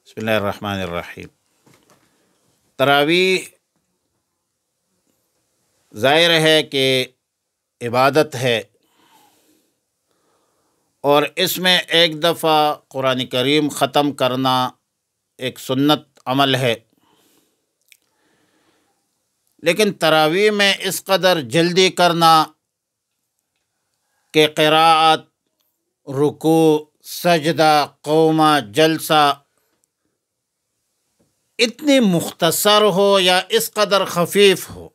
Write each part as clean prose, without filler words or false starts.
بسم اللہ الرحمن الرحیم۔ تراویح ظاہر ہے کہ عبادت ہے، اور اس میں ایک دفعہ قرآن کریم ختم کرنا ایک سنت عمل ہے، لیکن تراویح میں اس قدر جلدی کرنا کہ قراءت، رکوع، سجدہ، قومہ، جلسہ اتنی مختصر ہو یا اس قدر خفیف ہو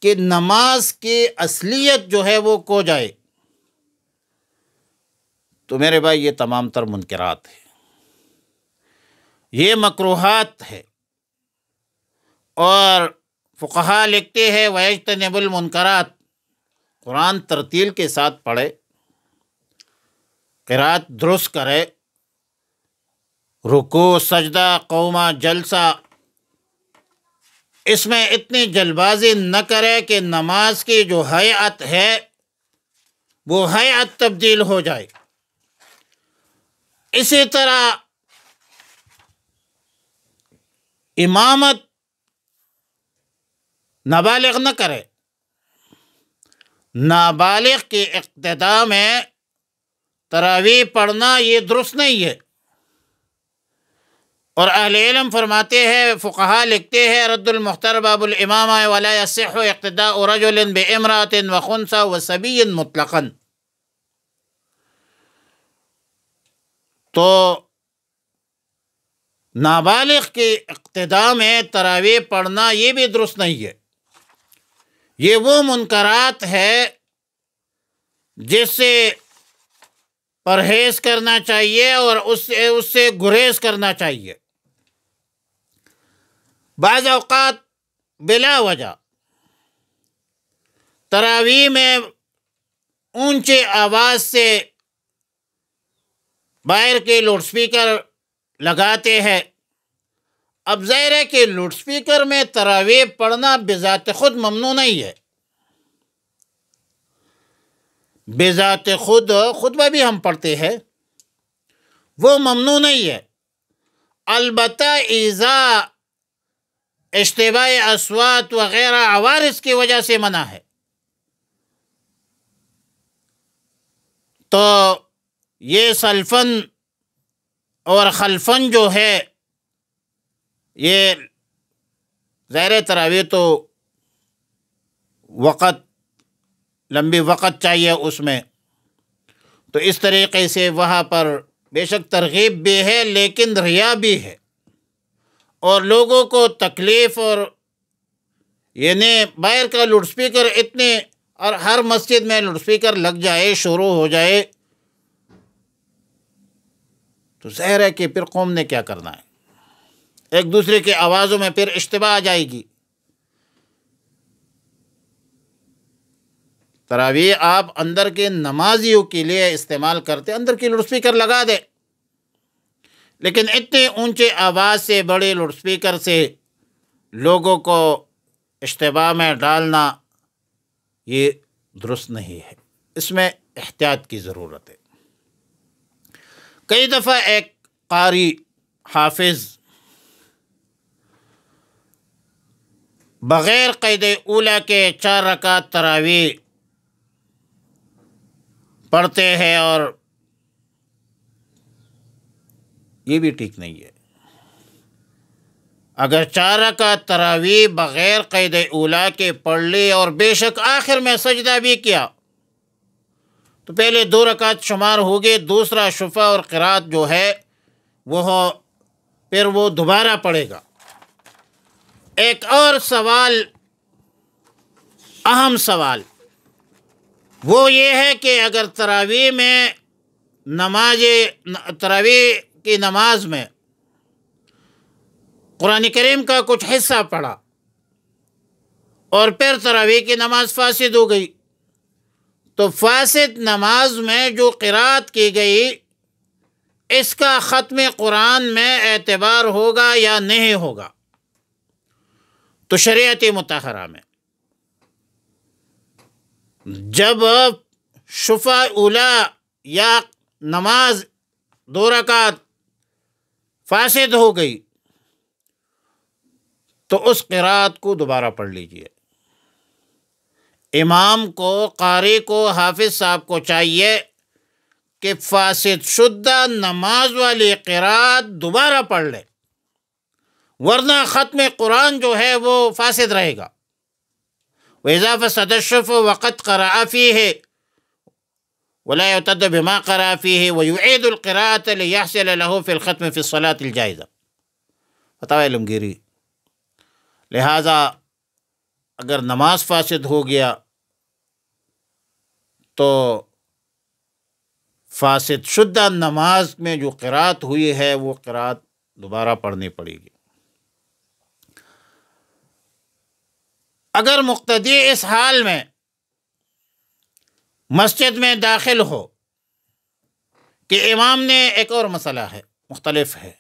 کہ نماز کی اصلیت جو ہے وہ کھو جائے، تو میرے بھائی یہ تمام تر منکرات ہیں، یہ مکروہات ہے۔ اور فقہا لکھتے ہیں وَيَجْتَنِبُ الْمُنْكَرَاتِ، قرآن ترتیل کے ساتھ پڑھے، قرات درست کرے، رکوع، سجدہ، قومہ، جلسہ اس میں اتنی جلد بازی نہ کرے کہ نماز کی جو ہیئت ہے وہ ہیئت تبدیل ہو جائے۔ اسی طرح امامت نابالغ نہ کرے، نابالغ کی اقتداء میں تراویح پڑھنا یہ درست نہیں ہے۔ اور اہل علم فرماتے ہیں، فقہا لکھتے ہیں رد المختار باب الامامہ ولا یصح اقتداء رجل بامرأة وخنثى وصبی مطلقا۔ تو نابالغ کی اقتداء میں تراویح پڑھنا یہ بھی درست نہیں ہے۔ یہ وہ منکرات ہے جس سے پرہیز کرنا چاہیے اور اس سے گریز کرنا چاہیے۔ بعض اوقات بلا وجہ تراویح میں اونچی آواز سے باہر کے لاؤڈ سپیکر لگاتے ہیں۔ اب ظاہر ہے کہ لاؤڈ سپیکر میں تراویح پڑھنا بذات خود ممنوع نہیں ہے، بذات خود خطبہ بھی ہم پڑھتے ہیں، وہ ممنوع نہیں ہے، البتہ اذا اشتباہ اصوات وغیرہ عوارض کی وجہ سے منع ہے۔ تو یہ سلفن اور خلفن جو ہے، یہ ظاہر تراویح تو وقت لمبی وقت چاہیے اس میں، تو اس طریقے سے وہاں پر بے شک ترغیب بھی ہے لیکن ریا بھی ہے، اور لوگوں کو تکلیف، اور یعنی باہر کا لاؤڈ سپیکر اتنے، اور ہر مسجد میں لاؤڈ سپیکر لگ جائے، شروع ہو جائے، تو ظاہر ہے کہ پھر قوم نے کیا کرنا ہے، ایک دوسرے کی آوازوں میں پھر اشتباہ آ جائے گی۔ تراویح آپ اندر کے نمازیوں کے لیے استعمال کرتے، اندر کی لاؤڈ سپیکر لگا دے، لیکن اتنے اونچے آواز سے، بڑے لاؤڈ سپیکر سے لوگوں کو اشتباہ میں ڈالنا یہ درست نہیں ہے، اس میں احتیاط کی ضرورت ہے۔ کئی دفعہ ایک قاری، حافظ بغیر قید اولیٰ کے 4 رکعت تراویح پڑھتے ہیں، اور یہ بھی ٹھیک نہیں ہے۔ اگر 4 رکعت تراویح بغیر قید اولیٰ کے پڑھ لی اور بے شک آخر میں سجدہ بھی کیا، تو پہلے 2 رکعت شمار ہوگی، دوسرا شفع اور قرات جو ہے پھر وہ دوبارہ پڑھے گا۔ ایک اور سوال، اہم سوال، وہ یہ ہے کہ اگر تراویح کی نماز میں قرآن کریم کا کچھ حصہ پڑھا اور پھر تراویح کی نماز فاسد ہو گئی، تو فاسد نماز میں جو قرات کی گئی اس کا ختم قرآن میں اعتبار ہوگا یا نہیں ہوگا؟ تو شریعت مطہرہ میں جب شفع اولیٰ یا نماز 2 رکعت فاسد ہو گئی تو اس قرات کو دوبارہ پڑھ لیجئے۔ امام کو، قاری کو، حافظ صاحب کو چاہیے کہ فاسد شدہ نماز والی قرات دوبارہ پڑھ لے، ورنہ ختم قرآن جو ہے وہ فاسد رہے گا۔ وَإِذَا فَسَدَ الشُّفُ وَقَدْ قَرَأَ فِيهِ وَلَا يُعْتَدَّ بِمَا قَرَأَ فِيهِ وَيُعِيدُ الْقِرَاءَةَ لِيَحْصِلَ لَهُ فِي الْخَتْمِ فِي الصَّلَاةِ الْجَائِزَةِ۔ فتاوی علمگیری۔ لہٰذا اگر نماز فاسد ہو گیا تو فاسد شدہ نماز میں جو قرات ہوئی ہے وہ قرات دوبارہ پڑھنی پڑے گی۔ اگر مقتدی اس حال میں مسجد میں داخل ہو کہ امام نے، ایک اور مسئلہ ہے، مختلف ہے،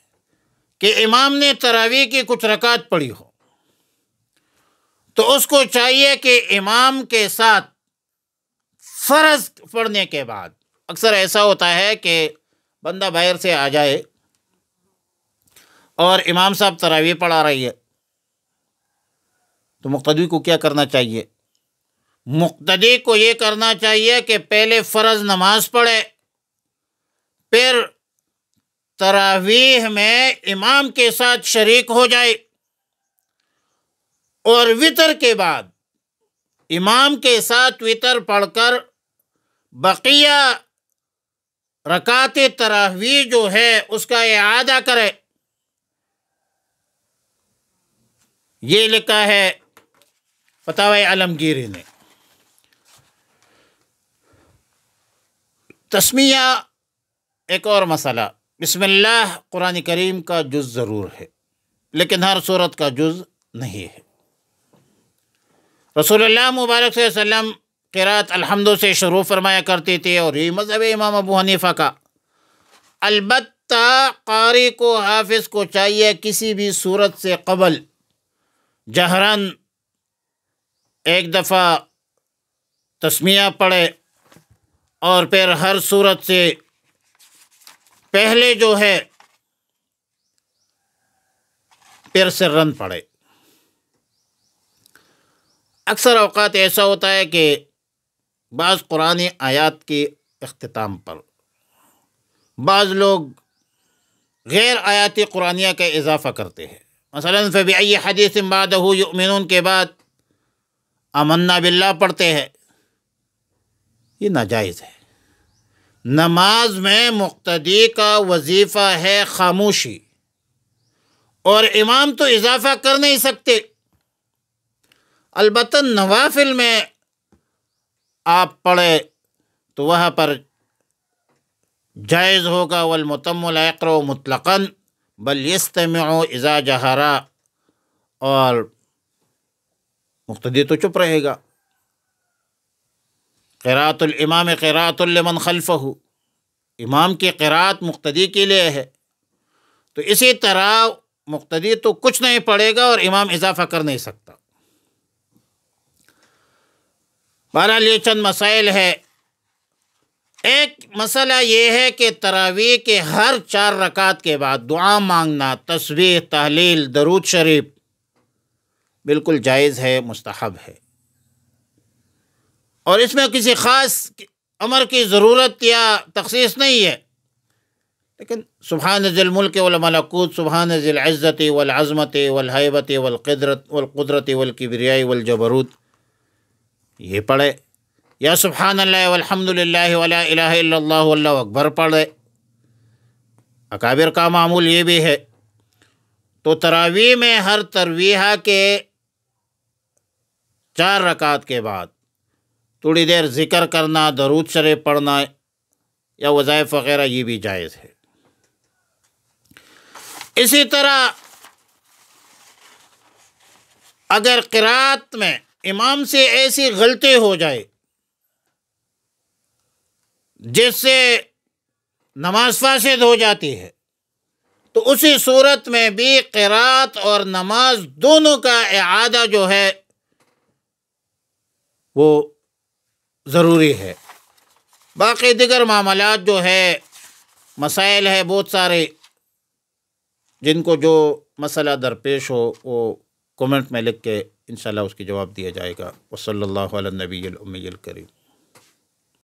کہ امام نے تراویح کی کچھ رکعت پڑھی ہو تو اس کو چاہیے کہ امام کے ساتھ فرض پڑھنے کے بعد، اکثر ایسا ہوتا ہے کہ بندہ باہر سے آ جائے اور امام صاحب تراویح پڑھا رہی ہے تو مقتدی کو کیا کرنا چاہیے؟ مقتدی کو یہ کرنا چاہیے کہ پہلے فرض نماز پڑھے، پھر تراویح میں امام کے ساتھ شریک ہو جائے، اور وتر کے بعد امام کے ساتھ وتر پڑھ کر بقیہ رکعت تراویح جو ہے اس کا اعادہ کرے۔ یہ لکھا ہے فتاوی علمگیری نے۔ تسمیہ ایک اور مسئلہ، بسم اللہ قرآن کریم کا جز ضرور ہے لیکن ہر سورت کا جز نہیں ہے۔ رسول اللہ مبارک صلی اللہ علیہ وسلم قرات الحمد سے شروع فرمایا کرتے تھے، اور یہ مذہب امام ابو حنیفہ کا۔ البتہ قاری کو، حافظ کو چاہیے کسی بھی سورت سے قبل جہراً ایک دفعہ تسمیہ پڑھے، اور پھر ہر سورت سے پہلے جو ہے پھر سرن پڑھے۔ اکثر اوقات ایسا ہوتا ہے کہ بعض قرآنی آیات کے اختتام پر بعض لوگ غیر آیاتی قرآنیہ کا اضافہ کرتے ہیں، مثلاً فَبِأَيِّ حَدِيثٍ بَعْدَهُ يُؤْمِنُونَ کے بعد آمنا باللہ پڑھتے ہیں، یہ ناجائز ہے۔ نماز میں مقتدی کا وظیفہ ہے خاموشی، اور امام تو اضافہ کر نہیں سکتے۔ البتہ نوافل میں آپ پڑھے تو وہاں پر جائز ہوگا، والمتم لا یقرأ مطلقاً بل یستمع اذا جہر، اور مقتدی تو چپ رہے گا۔ قراءۃ الامام قراءۃ لمن خلفہ، امام کی قراءت مقتدی کے لیے ہے، تو اسی طرح مقتدی تو کچھ نہیں پڑھے گا اور امام اضافہ کر نہیں سکتا۔ بہرحال یہ چند مسائل ہے۔ ایک مسئلہ یہ ہے کہ تراویح کے ہر 4 رکعت کے بعد دعا مانگنا، تسبیح، تحلیل، درود شریف بالکل جائز ہے، مستحب ہے، اور اس میں کسی خاص امر کی ضرورت یا تخصیص نہیں ہے۔ لیکن سبحان ذی الملک والملکوت، سبحان ذی العزت والعظمت والہیبت والقدرت والکبریاء والجبروت، یہ پڑھے، یا سبحان اللہ والحمد للہ ولا الہ الا اللہ واللہ اکبر پڑھے۔ اکابر کا معمول یہ بھی ہے۔ تو تراویح میں ہر تراویح کے 4 رکعت کے بعد تھوڑی دیر ذکر کرنا، درود شریف پڑھنا یا وظائف وغیرہ، یہ بھی جائز ہے۔ اسی طرح اگر قرات میں امام سے ایسی غلطی ہو جائے جس سے نماز فاسد ہو جاتی ہے تو اسی صورت میں بھی قرات اور نماز دونوں کا اعادہ جو ہے وہ ضروری ہے۔ باقی دیگر معاملات جو ہے، مسائل ہے بہت سارے، جن کو جو مسئلہ درپیش ہو وہ کومنٹ میں لکھ کے انشاءاللہ اس کی جواب دیا جائے گا۔ وصلی اللہ علی النبی الامی الکریم۔